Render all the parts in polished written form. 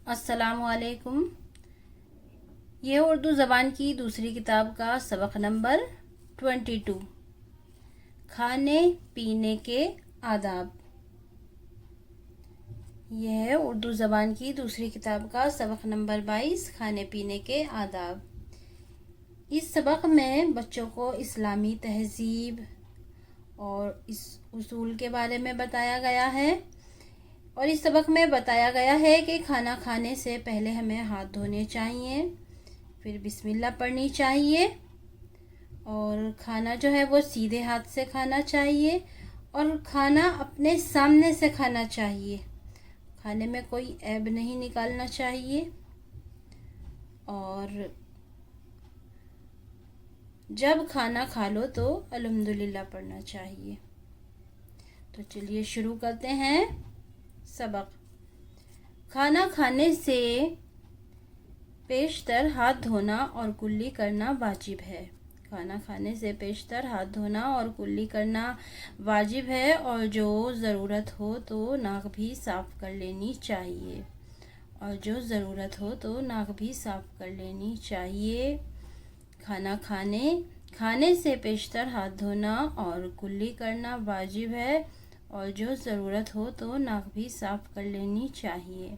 السلام علیکم۔ یہ اردو زبان کی دوسری کتاب کا سبق نمبر 22، کھانے پینے کے آداب۔ یہ ہے اردو زبان کی دوسری کتاب کا سبق نمبر 22، کھانے پینے کے آداب۔ اس سبق میں بچوں کو اسلامی تہذیب اور اس اصول کے بارے میں بتایا گیا ہے، اور اس سبق میں بتایا گیا ہے کہ کھانا کھانے سے پہلے ہمیں ہاتھ دھونے چاہیے، پھر بسم اللہ پڑھنی چاہیے، اور کھانا جو ہے وہ سیدھے ہاتھ سے کھانا چاہیے، اور کھانا اپنے سامنے سے کھانا چاہیے، کھانے میں کوئی عیب نہیں نکالنا چاہیے، اور جب کھانا کھا لو تو الحمدللہ پڑھنا چاہیے۔ تو چلیے شروع کرتے ہیں سبق۔ کھانا کھانے سے پیشتر ہاتھ دھونا اور کلی کرنا واجب ہے۔ کھانا کھانے سے پیشتر ہاتھ دھونا اور کلی کرنا واجب ہے، اور جو ضرورت ہو تو ناک بھی صاف کر لینی چاہیے، کھانے سے پیشتر ہاتھ دھونا اور کلی کرنا واجب ہے، اور جو ضرورت ہو تو ناک بھی صاف کر لینی چاہیے۔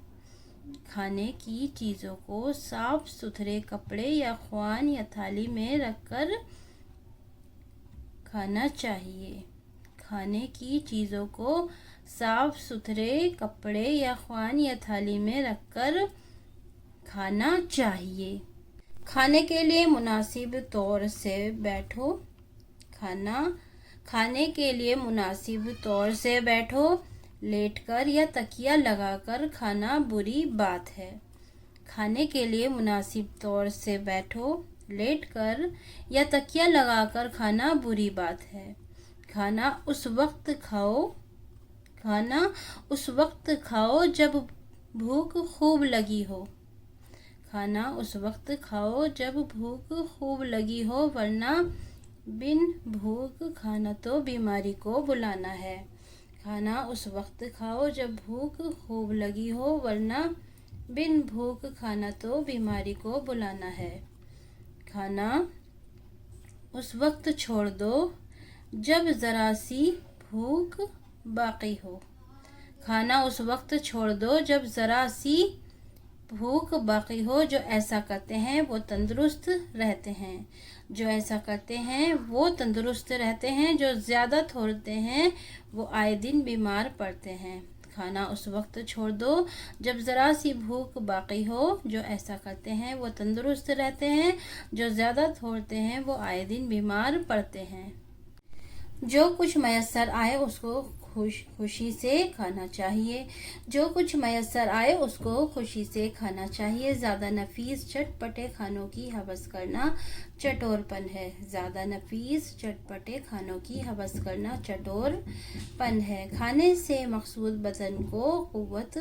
کھانے کی چیزوں کو صاف ستھرے کپڑے یا خوان یا تھالی میں رکھ کر کھانا چاہیے۔ کھانے کی چیزوں کو صاف ستھرے کپڑے یا خوان یا تھالی میں رکھ کر کھانا چاہیے۔ کھانے کے لیے مناسب طور سے بیٹھو۔ کھانے کے لیے مناسب طور سے بیٹھو۔ لیٹ کر یا تکیہ لگا کر کھانا بری بات ہے۔ کھانے کے لیے مناسب طور سے بیٹھو۔ لیٹ کر یا تکیہ لگا کر کھانا بری بات ہے۔ کھانا اس وقت کھاؤ جب بھوک خوب لگی ہو۔ کھانا اس وقت کھاؤ جب بھوک خوب لگی ہو، ورنہ بن بھوک کھانا تو بیماری کو بلانا ہے۔ کھانا اس وقت کھاؤ جب بھوک خوب لگی ہو، ورنہ بن بھوک کھانا تو بیماری کو بلانا ہے۔ کھانا اس وقت چھوڑ دو جب ذرا سی بھوک باقی ہو۔ کھانا اس وقت چھوڑ دو جب ذرا سی بھوک باقی ہو۔ جو ایسا کرتے ہیں وہ تندرست رہتے ہیں۔ جو زیادہ تھوڑتے ہیں وہ آئے دن بیمار پڑتے ہیں۔ کھانا اس وقت چھوڑ دو جب ذرا سی بھوک باقی ہو۔ جو ایسا کرتے ہیں وہ تندرست رہتے ہیں۔ جو زیادہ تھوڑتے ہیں وہ آئے دن بیمار پڑتے ہیں۔ جو کچھ میسر آئے اس کو خوشی سے کھانا چاہیے۔ زیادہ نفیس چٹپٹے کھانوں کی ہوس کرنا چٹور پن ہے۔ کھانے سے مقصود بدن کو قوت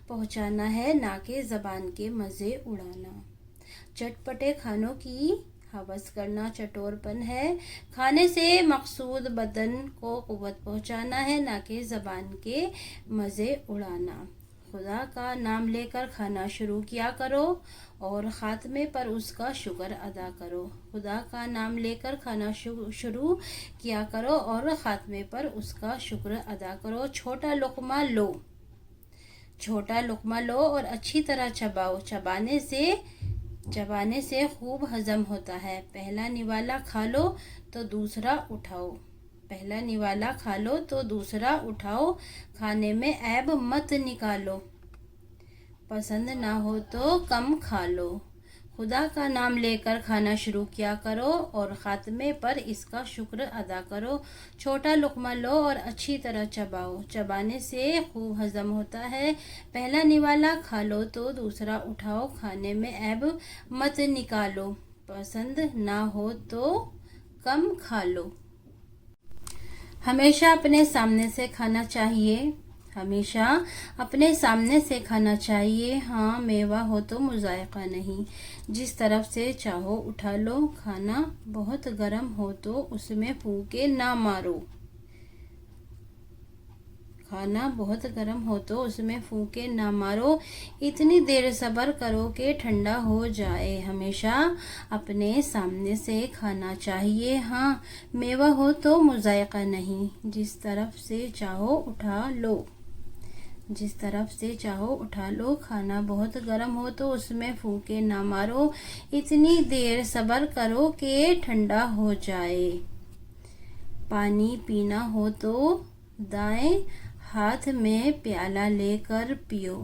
پہنچانا ہے، نہ کہ زبان کے مزے اڑانا۔ چٹپٹے کھانوں کی ہوس کرنا چٹور پن ہے۔ کھانے سے مقصود بدن کو قوت پہنچانا ہے، نہ کہ زبان کے مزے اڑانا۔ خدا کا نام لے کر کھانا شروع کیا کرو اور خاتمے پر اس کا شکر ادا کرو۔ خدا کا نام لے کر کھانا شروع کیا کرو اور خاتمے پر اس کا شکر ادا کرو۔ چھوٹا لقمہ لو اور اچھی طرح چباؤ۔ چبانے سے خوب ہضم ہوتا ہے۔ پہلا نوالا کھا لو تو دوسرا اٹھاؤ۔ کھانے میں عیب مت نکالو۔ پسند نہ ہو تو کم کھا لو۔ خدا کا نام لے کر کھانا شروع کیا کرو اور خاتمے پر اس کا شکر ادا کرو۔ چھوٹا لقمہ لو اور اچھی طرح چباؤ۔ چبانے سے خوب ہضم ہوتا ہے۔ پہلا نوالا کھا لو تو دوسرا اٹھاؤ۔ کھانے میں عیب مت نکالو۔ پسند نہ ہو تو کم کھا لو۔ ہمیشہ اپنے سامنے سے کھانا چاہیے۔ ہاں، میوہ ہو تو مذائقہ نہیں۔ جس طرف سے چاہو اٹھا لو۔ کھانا بہت گرم ہو تو اس میں پھونکے نہ مارو۔ کھانا بہت گرم ہو تو اس میں پھونکے نہ مارو، اتنی دیر صبر کرو کہ ٹھنڈا ہو جائے۔ ہمیشہ اپنے سامنے سے کھانا چاہیے، ہاں میوہ ہو تو مذائقہ نہیں، جس طرف سے چاہو اٹھا لو، جس طرف سے چاہو اٹھا لو۔ کھانا بہت گرم ہو تو اس میں پھونکے نہ مارو، اتنی دیر صبر کرو کہ ٹھنڈا ہو جائے۔ پانی پینا ہو تو دائیں ہاتھ میں پیالہ لے کر پیو،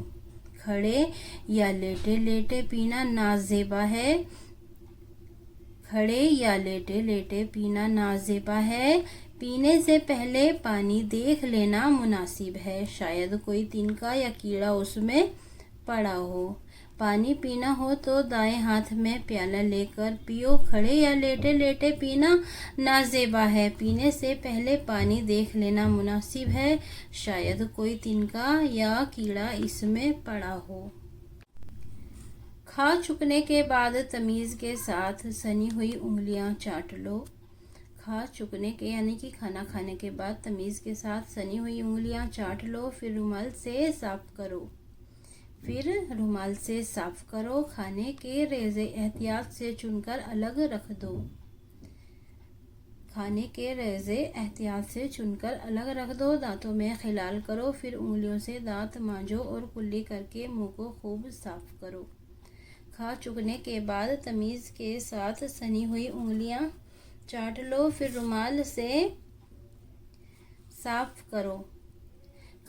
کھڑے یا لیٹے لیٹے پینا نازیبا ہے، کھڑے یا لیٹے لیٹے پینا نازیبا ہے۔ پینے سے پہلے پانی دیکھ لینا مناسب ہے، شاید کوئی تنکا یا کیڑا اس میں پڑا ہو۔ پانی پینا ہو تو دائیں ہاتھ میں پیالہ لے کر پیو، کھڑے یا لیٹے لیٹے پینا نازیبا ہے۔ پینے سے پہلے پانی دیکھ لینا مناسب ہے، شاید کوئی تنکا یا کیڑا اس میں پڑا ہو۔ کھا چکنے کے بعد تمیز کے ساتھ سنی ہوئی انگلیاں چاٹ لو۔ کھا چکنے کے یعنی کہ کھانا کھانے کے بعد تمیز کے ساتھ سنی ہوئی انگلیاں چاٹ لو، پھر رومال سے صاف کرو، رومال سے صاف کرو۔ کھانے کے ریزے احتیاط سے چن کر الگ رکھ دو، کھانے کے ریزے احتیاط سے چن کر الگ رکھ دو۔ دانتوں میں خلال کرو، پھر انگلیوں سے دانت مانجو اور کلی کر کے منہ کو خوب صاف کرو۔ کھا چکنے کے بعد تمیز کے ساتھ سنی ہوئی انگلیاں چاٹ لو، پھر رومال سے صاف کرو۔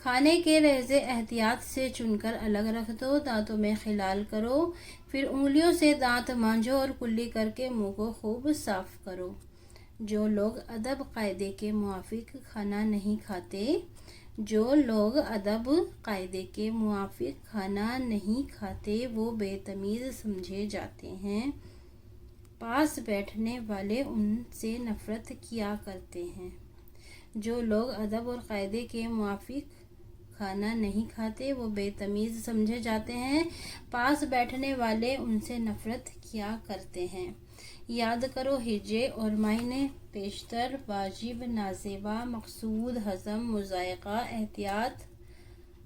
کھانے کے ریزے احتیاط سے چن کر الگ رکھ دو، دانتوں میں خلال کرو، پھر انگلیوں سے دانت مانجو اور کلی کر کے منہ کو خوب صاف کرو۔ جو لوگ ادب قاعدے کے موافق کھانا نہیں کھاتے، جو لوگ ادب قاعدے کے موافق کھانا نہیں کھاتے وہ بے تمیز سمجھے جاتے ہیں۔ پاس بیٹھنے والے ان سے نفرت کیا کرتے ہیں۔ جو لوگ ادب اور قاعدے کے موافق کھانا نہیں کھاتے وہ بے تمیز سمجھے جاتے ہیں، پاس بیٹھنے والے ان سے نفرت کیا کرتے ہیں۔ یاد کرو ہجے اور معنی: پیشتر، واجب، نازیبا، مقصود، حزم، مذائقہ، احتیاط،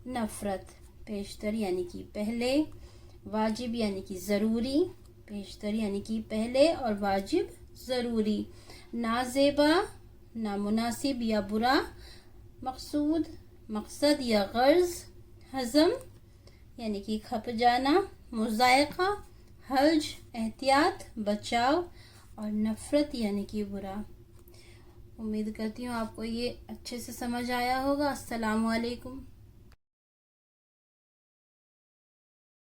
نفرت۔ پیشتر یعنی کہ پہلے، واجب یعنی کہ ضروری، پیشتر یعنی کہ پہلے اور واجب ضروری، نازیبا نامناسب یا برا، مقصود مقصد یا غرض، حزم یعنی کہ کھپ جانا، مذائقہ حرج احتیاط بچاؤ، اور نفرت یعنی کہ برا۔ امید کرتی ہوں آپ کو یہ اچھے سے سمجھ آیا ہوگا۔ السلام علیکم۔